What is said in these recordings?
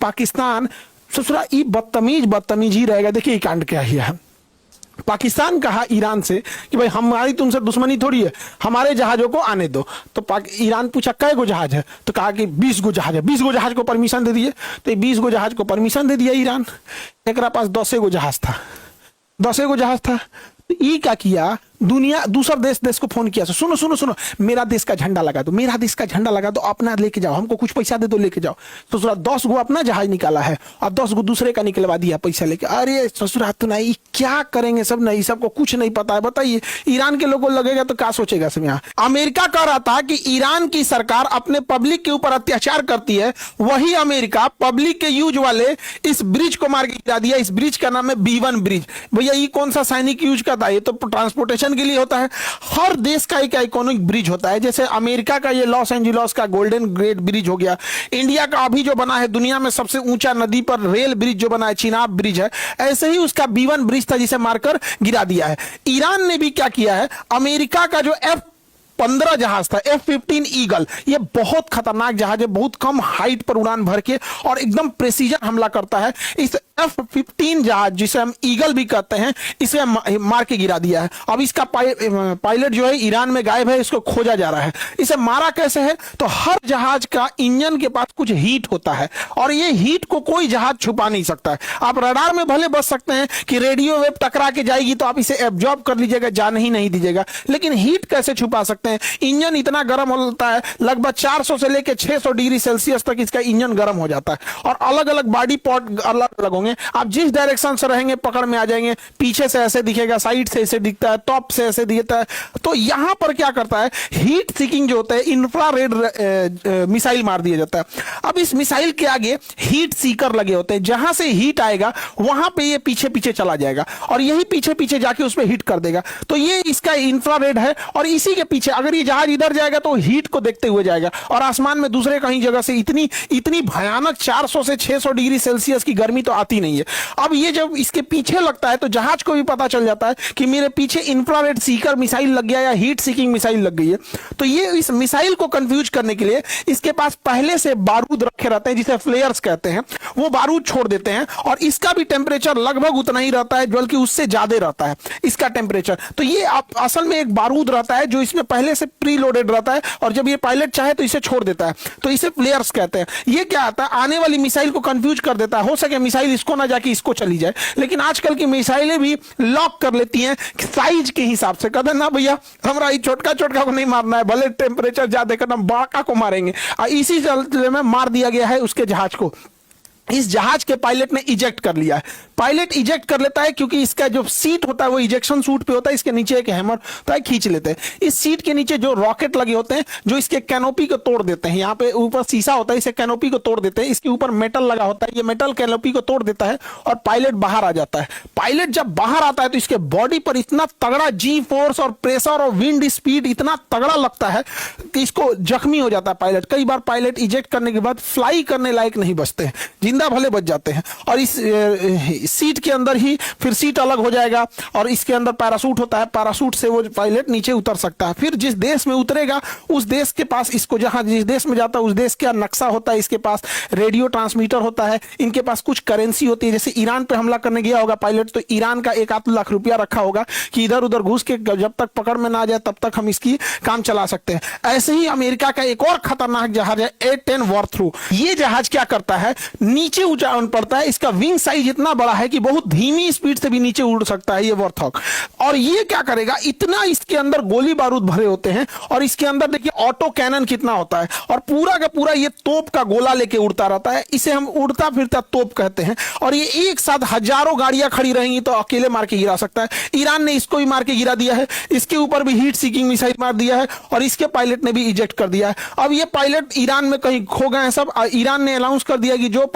पाकिस्तान ससुरा ई बदतमीज ही रहेगा। देखिए कांड क्या है, पाकिस्तान कहा ईरान से कि भाई हमारी तुमसे दुश्मनी थोड़ी है, हमारे जहाजों को आने दो। तो ईरान पूछा कै गो जहाज है, तो कहा कि 20 गो जहाज है। 20 गो जहाज को परमिशन दे दिए। तो 20 गो जहाज को परमिशन दे दिया ईरान। एक पास 10 गो जहाज था, 10 गो जहाज था। तो ये क्या किया, दुनिया दूसरा देश को फोन किया, सुनो सुनो सुनो, मेरा देश का झंडा लगा दो, मेरा देश का झंडा लगा दो, अपना लेके जाओ, हमको कुछ पैसा दे दो, लेके जाओ। तो ससुरा 10 गो अपना जहाज निकाला है और 10 गो दूसरे का निकलवा दिया पैसा लेके। अरे ससुरा तो नहीं, क्या करेंगे सब नहीं, सबको कुछ नहीं पता है। बताइए ईरान के लोगों को लगेगा तो क्या सोचेगा सब। यहाँ अमेरिका कह रहा था कि ईरान की सरकार अपने पब्लिक के ऊपर अत्याचार करती है, वही अमेरिका पब्लिक के यूज वाले इस ब्रिज को मार के गिरा दिया। इस ब्रिज का नाम है B1 ब्रिज। भैया ये कौन सा सैनिक यूज का था, ये तो ट्रांसपोर्टेशन के लिए होता है। हर देश का एक आइकॉनिक ब्रिज होता है। जैसे अमेरिका का ये लॉस एंजिलस का गोल्डन गेट ब्रिज हो गया। इंडिया का अभी जो बना है दुनिया में सबसे ऊंचा नदी पर रेल ब्रिज जो बना है, चिनाब ब्रिज है। ऐसे ही उसका B1 ब्रिज था जिसे मारकर गिरा दिया है। ईरान ने भी क्या किया है, अमेरिका का जो F-15 जहाज था, F-15 ईगल, ये बहुत खतरनाक जहाज है, बहुत कम हाइट पर उड़ान भर के और एकदम प्रेसिजन हमला करता है। इस F-15 जहाज जिसे हम ईगल भी कहते हैं, इसे मार के गिरा दिया है। अब इसका पायलट जो है ईरान में गायब है, इसको खोजा जा रहा है। इसे मारा कैसे है, तो हर जहाज का इंजन के पास कुछ हीट होता है और ये हीट को कोई जहाज छुपा नहीं सकता है। आप रडार में भले बच सकते हैं कि रेडियो वेव टकरा के जाएगी तो आप इसे एब्जॉर्ब कर लीजिएगा, जाने ही नहीं दीजिएगा, लेकिन हीट कैसे छुपा सकते हैं। इंजन इतना गर्म होता है, लगभग 400 से लेकर 600 डिग्री सेल्सियस तक इसका इंजन गर्म हो जाता है और अलग अलग बॉडी पार्ट अलग अलग होंगे। आप जिस डायरेक्शन से रहेंगे पकड़ में आ जाएंगे। पीछे से ऐसे दिखेगा, साइड से ऐसे दिखता है, टॉप से ऐसे दिखता है। तो यहां पर क्या करता है, हीट सीकिंग जो होता है, इंफ्रारेड मिसाइल मार दिया जाता है। अब इस मिसाइल के आगे हीट सीकर लगे होते हैं, जहां से हीट आएगा वहां पे ये पीछे पीछे चला जाएगा और यही पीछे पीछे जाके उस पर हीट कर देगा। तो ये इसका इंफ्रारेड है और इसी के पीछे अगर ये जहाज इधर जाएगा तो हीट को देखते हुए जाएगा और आसमान में दूसरे कहीं जगह से इतनी भयानक 400 से 600 डिग्री सेल्सियस की गर्मी तो आती नहीं है। अब ये जब इसके पीछे लगता है तो जहाज को भी पता चल जाता है कि मेरे पीछे इंफ्रारेड सीकर मिसाइल लग गया या हीट सीकिंग मिसाइल लग गई है। तो ये इस मिसाइल को कंफ्यूज करने के लिए इसके पास पहले से बारूद रखे रहते हैं, जिसे फ्लेयर्स कहते हैं। वो बारूद छोड़ देते हैं और इसका भी टेम्परेचर लगभग उतना ही रहता है, बल्कि उससे ज्यादा रहता है इसका टेम्परेचर। तो ये असल में एक बारूद रहता है जो इसमें पहले से प्री लोडेड रहता है और जब ये पायलट चाहे तो इसे छोड़ देता है। तो इसे फ्लेयर्स कहते हैं। ये क्या आता है, आने वाली मिसाइल को कंफ्यूज कर देता है। हो सके मिसाइल इसको ना जाके इसको चली जाए, लेकिन आजकल की मिसाइलें भी लॉक कर लेती हैं साइज के हिसाब से। कहते हैं ना भैया हमरा ये छोटका को नहीं मारना है, भले टेम्परेचर ज्यादा करना, बड़ा को मारेंगे। इसी सिलसिले में मार दिया गया है उसके जहाज को। इस जहाज के पायलट ने इजेक्ट कर लिया है। पायलट इजेक्ट कर लेता है क्योंकि इसका जो सीट होता है वो इजेक्शन सूट पे होता है, इसके नीचे एक हैमर होता है, खींच लेते हैं। इस सीट के नीचे जो रॉकेट लगे होते हैं जो इसके कैनोपी को तोड़ देते हैं। यहाँ पे ऊपर शीशा होता है, इसे कैनोपी को तोड़ देते हैं। इसके ऊपर मेटल लगा होता है, ये मेटल कैनोपी को तोड़ देता है और पायलट बाहर आ जाता है। पायलट जब बाहर आता है तो इसके बॉडी पर इतना तगड़ा जी फोर्स और प्रेशर और विंड स्पीड इतना तगड़ा लगता है कि इसको जख्मी हो जाता है पायलट। कई बार पायलट इजेक्ट करने के बाद फ्लाई करने लायक नहीं बचते हैं, जिंदा भले बच जाते हैं। और इस सीट के अंदर ही फिर सीट अलग हो जाएगा और इसके अंदर पैरासूट होता है, पैरासूट से वो पायलट नीचे उतर सकता है। फिर जिस देश में उतरेगा उस देश के पास, इसको जहां जिस देश में जाता है उस देश का नक्शा होता है, इसके पास रेडियो ट्रांसमीटर होता है, इनके पास कुछ करेंसी होती है। जैसे ईरान पे हमला करने गया होगा पायलट तो ईरान का 1-8 लाख रुपया रखा होगा कि इधर उधर घुस के जब तक पकड़ में ना आ जाए तब तक हम इसकी काम चला सकते हैं। ऐसे ही अमेरिका का एक और खतरनाक जहाज है A-10 वॉरथ्रो। ये जहाज क्या करता है, नीचे ऊंचाई पड़ता है, इसका विंग साइज इतना बड़ा है कि बहुत धीमी स्पीड से भी नीचे उड़ सकता है ये वॉरथॉग। और ये क्या करेगा, इतना इसके अंदर गोली बारूद भरे होते हैं और इसके अंदर देखिए ऑटो कैनन कितना होता है और पूरा का पूरा ये तोप का गोला लेके उड़ता रहता है। इसे हम उड़ता फिरता तोप कहते हैं। और ये एक साथ हजारों गाड़ियां खड़ी रहेंगी तो अकेले मार के गिरा सकता है। ईरान ने इसको भी मार के गिरा दिया है, इसके ऊपर भी हीट सीकिंग मिसाइल मार दिया है और इसके पायलट ने भी इजेक्ट कर दिया है। अब ये पायलट ईरान में कहीं खो गए हैं सब। ईरान ने अनाउंस कर दिया कि जो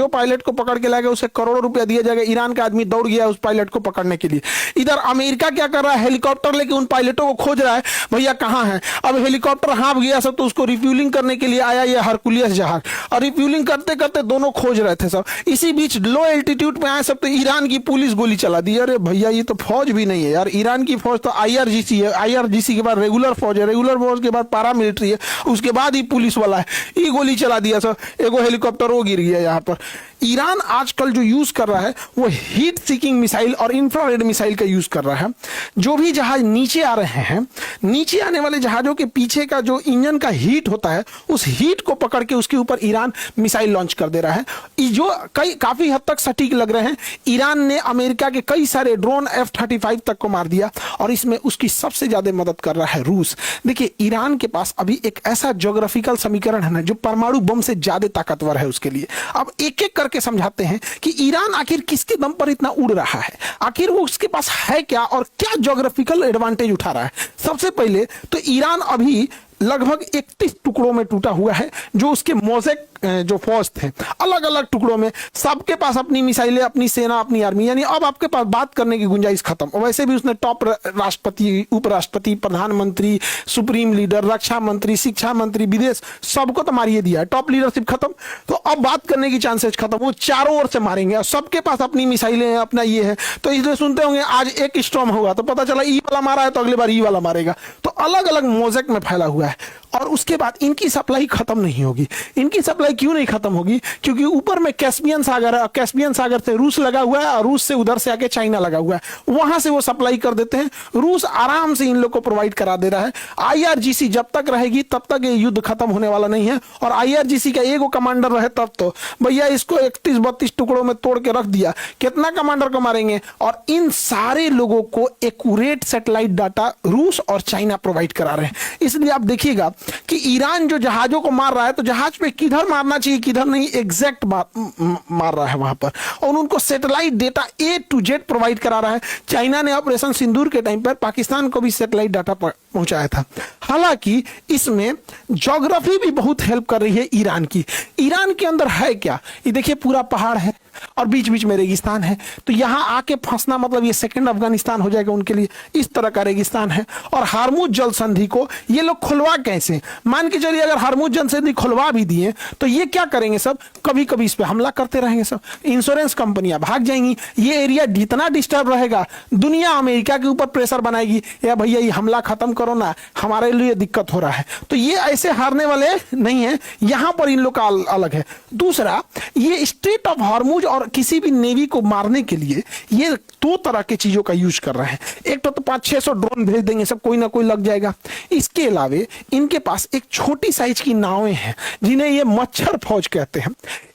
पायलट को पकड़ के लाएगा उसे करोड़ों रुपया दिया जाएगा। ईरान का आदमी दौड़ गया उस पायलट को पकड़ने के लिए। इधर अमेरिका क्या कर रहा है, हेलीकॉप्टर लेके उन पायलटों को खोज रहा है, भैया कहां है। अब हेलीकॉप्टर हाँफ गया सब तो उसको रिफ्यूलिंग करने के लिए आया ये हरकुलियस जहाज और रिफ्यूलिंग करते करते दोनों खोज रहे थे सब। इसी बीच लो एल्टीट्यूड पे आए सब तो ईरान की पुलिस गोली चला दी। अरे भैया ये तो फौज भी नहीं है यार, ईरान की फौज तो IRGC है, IRGC के बाद रेगुलर फौज है, रेगुलर फौज के बाद पारा मिलिट्री है, उसके बाद ही पुलिस वाला है। ये गोली चला दिया सब, एगो हेलीकॉप्टर वो गिर गया यहाँ पर। पर। ईरान आजकल जो यूज कर रहा है वो हीट सीकिंग मिसाइल और इंफ्रारेड मिसाइल का यूज कर रहा है। जो भी जहाज नीचे आ रहे हैं, नीचे आने वाले जहाजों के पीछे का जो इंजन का हीट होता है, उस हीट को पकड़ के उसके ऊपर ईरान मिसाइल लॉन्च कर दे रहा है, जो काफी हद तक सटीक लग रहे हैं। ईरान ने अमेरिका के कई सारे ड्रोन F-35 तक को मार दिया, और इसमें उसकी सबसे ज्यादा मदद कर रहा है रूस। देखिए, ईरान के पास अभी एक ऐसा ज्योग्राफिकल समीकरण है ना जो परमाणु बम से ज्यादा ताकतवर है उसके लिए। अब एक एक करके समझाते हैं कि ईरान आखिर किसके दम पर इतना उड़ रहा है, आखिर वो उसके पास है क्या और क्या ज्योग्राफिकल एडवांटेज उठा रहा है। सबसे पहले तो ईरान अभी लगभग 31 टुकड़ों में टूटा हुआ है। जो उसके मोज़ेक जो फौज थे अलग अलग टुकड़ों में, सबके पास अपनी मिसाइलें, अपनी सेना, अपनी आर्मी, यानी अब आपके पास बात करने की गुंजाइश खत्म। वैसे भी उसने टॉप राष्ट्रपति, उपराष्ट्रपति, प्रधानमंत्री, सुप्रीम लीडर, रक्षा मंत्री, शिक्षा मंत्री, विदेश, सबको तो मारिए दिया है। टॉप लीडरशिप खत्म, तो अब बात करने की चांसेस खत्म। वो चारों ओर से मारेंगे और सबके पास अपनी मिसाइलें हैं, अपना ये है। तो इसलिए सुनते होंगे आज एक स्टॉर्म होगा तो पता चला ई वाला मारा है तो अगली बार ई वाला मारेगा। तो अलग अलग मोज़ेक में फैला हुआ है। और उसके बाद इनकी सप्लाई खत्म नहीं होगी। इनकी सप्लाई क्यों नहीं खत्म होगी? क्योंकि ऊपर में कैस्पियन सागर है, कैस्पियन सागर से रूस लगा हुआ है और रूस से उधर से आके चाइना लगा हुआ है, वहां से वो सप्लाई कर देते हैं। रूस आराम से इन लोग को प्रोवाइड करा दे रहा है। IRGC जब तक रहेगी तब तक ये युद्ध खत्म होने वाला नहीं है। और IRGC का एगो कमांडर रहे तब तो भैया इसको 31-32 टुकड़ों में तोड़ के रख दिया, कितना कमांडर को मारेंगे? और इन सारे लोगों को एक्यूरेट सैटेलाइट डाटा रूस और चाइना प्रोवाइड करा रहे हैं। इसलिए आप देखिएगा कि ईरान जो जहाजों को मार रहा है तो जहाज पे किधर मारना चाहिए किधर नहीं, एग्जैक्ट मार रहा है वहां पर। और उनको satellite data A to Z provide करा रहा है। चाइना ने ऑपरेशन सिंदूर के टाइम पर पाकिस्तान को भी सैटेलाइट डाटा पहुंचाया था। हालांकि इसमें ज्योग्राफी भी बहुत हेल्प कर रही है ईरान की। ईरान के अंदर है क्या, ये देखिए, पूरा पहाड़ है और बीच बीच में रेगिस्तान है। तो यहां आके फंसना मतलब ये सेकंड अफगानिस्तान हो जाएगा उनके लिए। इस तरह का रेगिस्तान है। और हार्मुज जल संधि को ये लोग खुलवा कैसे? मान के चलिए अगर हार्मुज जल संधि खुलवा भी दिए तो ये क्या करेंगे? सब कभी कभी इस पे हमला करते रहेंगे, सब इंश्योरेंस कंपनियां भाग जाएंगी। ये एरिया जितना डिस्टर्ब रहेगा, दुनिया अमेरिका के ऊपर प्रेशर बनाएगी, या भैया ये हमला खत्म करो ना, हमारे लिए दिक्कत हो रहा है। तो ये ऐसे हारने वाले नहीं है। यहां पर इन लोग का अलग है। दूसरा, ये स्ट्रेट ऑफ हार्मुज और किसी भी नेवी को मारने के लिए ये 2 तरह के चीजों का यूज कर रहे हैं। एक तो 500-600 ड्रोन भेज देंगे, सब कोई ना कोई लग जाएगा। इसके अलावे इनके पास एक छोटी साइज की नावें हैं जिन्हें ये मच्छर फौज कहते हैं।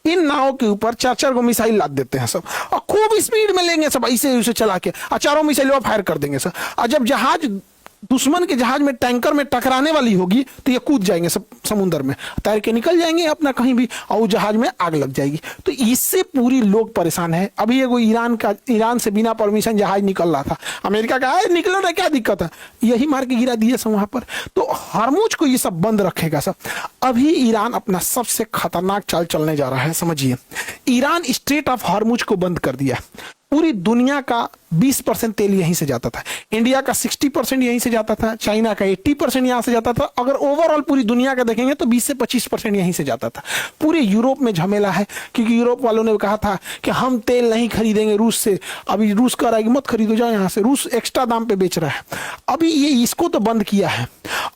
इन नावों के ऊपर 4-4 गो मिसाइल लाद देते हैं सब, और खूब स्पीड में लेंगे सब, ऐसे चला के और चारों मिसाइलों फायर कर देंगे सब। और जब जहाज दुश्मन के जहाज में, टैंकर में टकराने वाली होगी तो ये कूद जाएंगे सब समुद्र में, तैर के निकल जाएंगे अपना कहीं भी, और वो जहाज में आग लग जाएगी। तो इससे पूरी लोग परेशान है। अभी एगो ईरान से बिना परमिशन जहाज निकल रहा था, अमेरिका का है निकलो ना, क्या दिक्कत है, यही मार के गिरा दिए सब वहां पर। तो हार्मुज को ये सब बंद रखेगा सब। अभी ईरान अपना सबसे खतरनाक चाल चलने जा रहा है, समझिए। ईरान स्ट्रेट ऑफ हार्मुज को बंद कर दिया। पूरी दुनिया का 20% तेल यहीं से जाता था, इंडिया का 60% यहीं से जाता था, चाइना का 80% यहां से जाता था। अगर ओवरऑल पूरी दुनिया का देखेंगे तो 20 से 25% यहीं से जाता था। पूरे यूरोप में झमेला है, क्योंकि यूरोप वालों ने कहा था कि हम तेल नहीं खरीदेंगे रूस से। अभी रूस कह रहा है कि मत खरीदो, जाओ यहां से, रूस एक्स्ट्रा दाम पे बेच रहा है। अभी ये इसको तो बंद किया है।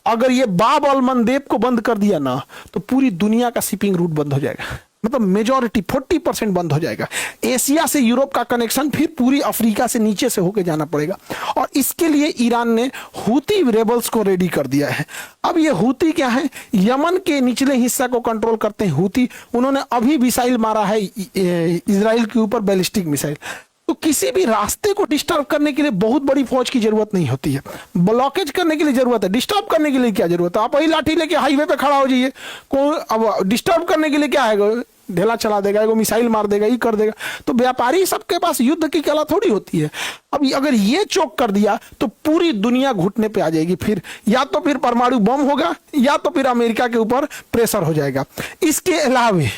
अगर ये बाब अल मंदेब को बंद कर दिया ना तो पूरी दुनिया का शिपिंग रूट बंद हो जाएगा, मतलब मेजॉरिटी 40% बंद हो जाएगा। एशिया से यूरोप का कनेक्शन फिर पूरी अफ्रीका से नीचे से होके जाना पड़ेगा। और इसके लिए ईरान ने हूती रेबल्स को रेडी कर दिया है। अब ये हूती क्या है? यमन के निचले हिस्सा को कंट्रोल करते हैं हूती। उन्होंने अभी मिसाइल मारा है इजराइल के ऊपर, बैलिस्टिक मिसाइल। तो किसी भी रास्ते को डिस्टर्ब करने के लिए बहुत बड़ी फौज की जरूरत नहीं होती है, ब्लॉकेज करने के लिए जरूरत है। डिस्टर्ब करने के लिए क्या जरूरत है? आप वही लाठी लेके हाईवे पे खड़ा हो जाइए, कोई अब डिस्टर्ब करने के लिए क्या है? ढेला चला देगा, एगो मिसाइल मार देगा, ये कर देगा। तो व्यापारी सबके पास युद्ध की कला थोड़ी होती है। अब अगर ये चोक कर दिया तो पूरी दुनिया घुटने पे आ जाएगी। फिर या तो फिर परमाणु बम होगा या तो फिर अमेरिका के ऊपर प्रेशर हो जाएगा। इसके अलावा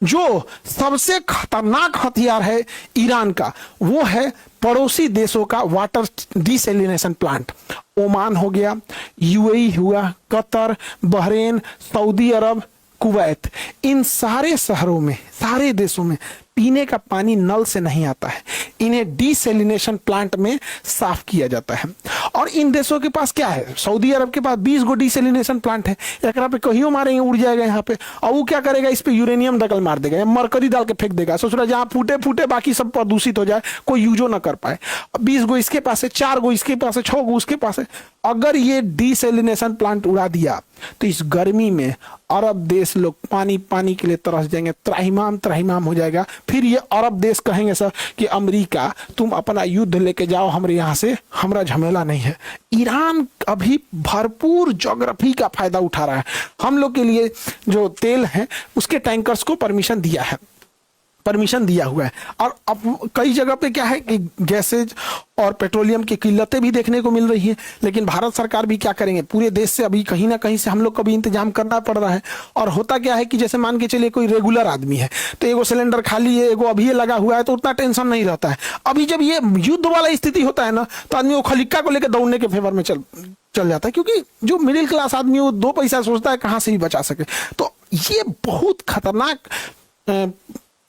जो सबसे खतरनाक हथियार है ईरान का, वो है पड़ोसी देशों का वाटर डिसैलिनेशन प्लांट। ओमान हो गया, UAE हुआ, कतर, बहरीन, सऊदी अरब, कुवैत, इन सारे शहरों में, सारे देशों में पीने का पानी नल से नहीं आता है। इन्हें डिसैलिनेशन प्लांट में साफ किया जाता है। और इन देशों के पास क्या है, सऊदी अरब के पास 20 गो डिसैलिनेशन प्लांट है, एक पे कहीं मारेंगे उड़ जाएगा यहाँ पे, और वो क्या करेगा, इस पे यूरेनियम दकल मार देगा या मरकरी डाल के फेंक देगा, सोच रहा जहां फूटे फूटे बाकी सब प्रदूषित हो जाए, कोई यूजो ना कर पाए। 20 गो इसके पास है, 4 गो इसके पास है, 6 गो उसके पास है। अगर ये डिसैलिनेशन प्लांट उड़ा दिया तो इस गर्मी में अरब देश लोग पानी पानी के लिए तरस जाएंगे, त्राहिमाम त्राहिमाम हो जाएगा। फिर ये अरब देश कहेंगे सर कि अमेरिका तुम अपना युद्ध लेके जाओ, हमारे यहाँ से हमारा झमेला नहीं है। ईरान अभी भरपूर ज्योग्राफी का फायदा उठा रहा है। हम लोग के लिए जो तेल है उसके टैंकर्स को परमिशन दिया हुआ है। और अब कई जगह पे क्या है कि गैसेज और पेट्रोलियम की किल्लतें भी देखने को मिल रही है, लेकिन भारत सरकार भी क्या करेंगे, पूरे देश से अभी कहीं ना कहीं से हम लोग को भी इंतजाम करना पड़ रहा है। और होता क्या है कि जैसे मान के चलिए कोई रेगुलर आदमी है तो एगो सिलेंडर खाली है, एगो अभी लगा हुआ है, तो उतना टेंशन नहीं रहता है। अभी जब ये युद्ध वाला स्थिति होता है ना, तो आदमी वो खलिक्का को लेकर दौड़ने के फेवर में चल जाता है, क्योंकि जो मिडिल क्लास आदमी वो 2 पैसा सोचता है कहां से भी बचा सके। तो ये बहुत खतरनाक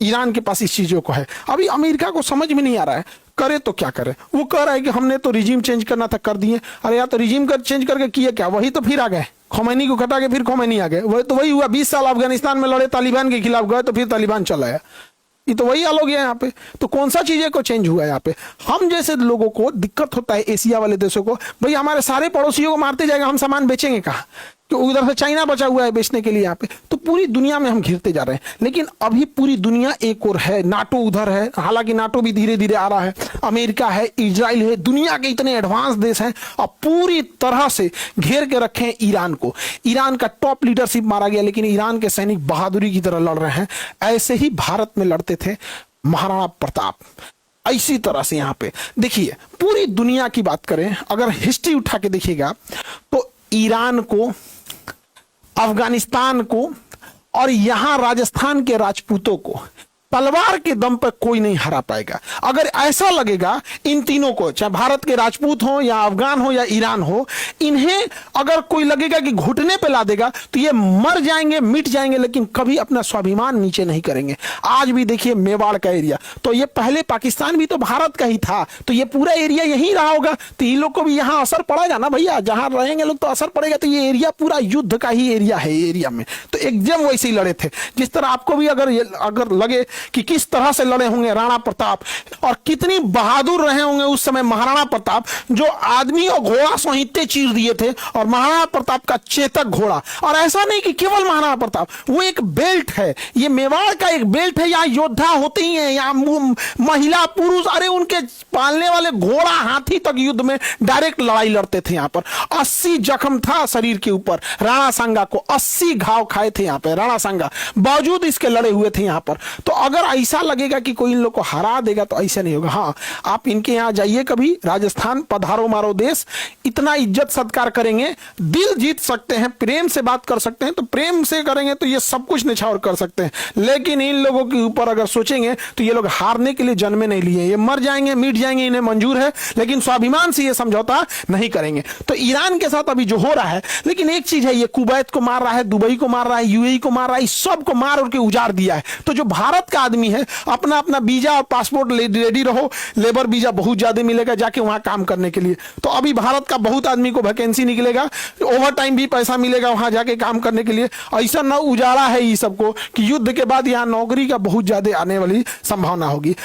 ईरान के पास इस चीजों को है। अभी अमेरिका को समझ में नहीं आ रहा है करे तो क्या करे। वो कह रहा है कि हमने तो रिजीम चेंज करना था, कर दिए। अरे यार, तो रिजीम चेंज करके किए क्या, वही तो फिर आ गए, खोमैनी को हटा के फिर खोमैनी आ गए। वही हुआ, 20 साल अफगानिस्तान में लड़े, तालिबान के खिलाफ गए तो फिर तालिबान चला आया। ये तो वही हाल हो गया यहाँ पे। तो कौन सा चीजें को चेंज हुआ है यहाँ पे। हम जैसे लोगों को दिक्कत होता है, एशिया वाले देशों को, भाई हमारे सारे पड़ोसियों को मारते जाएगा, हम सामान बेचेंगे कहाँ, तो उधर से चाइना बचा हुआ है बेचने के लिए यहाँ पे। तो पूरी दुनिया में हम घिरते जा रहे हैं। लेकिन अभी पूरी दुनिया एक और है, नाटो उधर है, हालांकि नाटो भी धीरे धीरे आ रहा है, अमेरिका है, इजराइल है, दुनिया के इतने एडवांस देश हैं और पूरी तरह से घेर के रखे हैं ईरान को। ईरान का टॉप लीडरशिप मारा गया, लेकिन ईरान के सैनिक बहादुरी की तरह लड़ रहे हैं। ऐसे ही भारत में लड़ते थे महाराणा प्रताप, इसी तरह से यहाँ पे देखिए पूरी दुनिया की बात करें, अगर हिस्ट्री उठा के देखिएगा तो ईरान को, अफगानिस्तान को और यहां राजस्थान के राजपूतों को तलवार के दम पर कोई नहीं हरा पाएगा। अगर ऐसा लगेगा इन तीनों को, चाहे भारत के राजपूत हो या अफगान हो या ईरान हो, इन्हें अगर कोई लगेगा कि घुटने पे ला देगा तो ये मर जाएंगे, मिट जाएंगे, लेकिन कभी अपना स्वाभिमान नीचे नहीं करेंगे। आज भी देखिए मेवाड़ का एरिया, तो ये पहले पाकिस्तान भी तो भारत का ही था, तो ये पूरा एरिया यही रहा होगा, तो इन लोग को भी यहाँ असर पड़ेगा ना भैया, जहां रहेंगे लोग तो असर पड़ेगा। तो ये एरिया पूरा युद्ध का ही एरिया है, एरिया में तो एकदम वैसे ही लड़े थे। जिस तरह आपको भी अगर लगे कि किस तरह से लड़े होंगे राणा प्रताप, और कितनी बहादुर रहे होंगे उस समय महाराणा प्रताप, जो आदमी और घोड़ा सोहिते चीर दिए थे, और महाराणा प्रताप का चेतक घोड़ा। और ऐसा नहीं कि केवल महाराणा प्रताप, वो एक बेल्ट है, ये मेवाड़ का एक बेल्ट है, यहाँ योद्धा होते ही हैं, यहाँ महिला पुरुष, अरे उनके पालने वाले घोड़ा हाथी तक युद्ध में डायरेक्ट लड़ाई लड़ते थे। यहाँ पर 80 जख्म था शरीर के ऊपर, राणा सांगा को 80 घाव खाए थे यहाँ पे राणा सांगा, बावजूद इसके लड़े हुए थे यहाँ पर। तो अगर ऐसा लगेगा कि कोई इन लोग को हरा देगा तो ऐसा नहीं होगा। हाँ, आप इनके यहाँ जाइए कभी, राजस्थान पधारो मारो देश, इतना इज्जत सत्कार करेंगे, दिल जीत सकते हैं, प्रेम से बात कर सकते हैं, तो प्रेम से करेंगे तो ये सब कुछ निछावर कर सकते हैं। लेकिन इन लोगों के ऊपर अगर सोचेंगे तो ये लोग हारने के लिए जन्मे नहीं लिए, ये मर जाएंगे, मिट जाएंगे, इन्हें मंजूर है, लेकिन स्वाभिमान से ये समझौता नहीं करेंगे। तो ईरान के साथ अभी जो हो रहा है, लेकिन एक चीज है, ये कुवैत को मार रहा है, दुबई को मार रहा है, यूएई को मार रहा है, सबको मार और के उजाड़ दिया है। तो जो भारत का आदमी है, अपना अपना वीजा और पासपोर्ट रेडी रहो, लेबर वीजा बहुत ज्यादा मिलेगा जाके वहां काम करने के लिए। तो अभी भारत का बहुत आदमी को वैकेंसी निकलेगा, ओवर टाइम भी पैसा मिलेगा वहां जाके काम करने के लिए। ऐसा न उजाड़ा है ये सबको कि युद्ध के बाद यहाँ नौकरी का बहुत ज्यादा आने वाली संभावना होगी।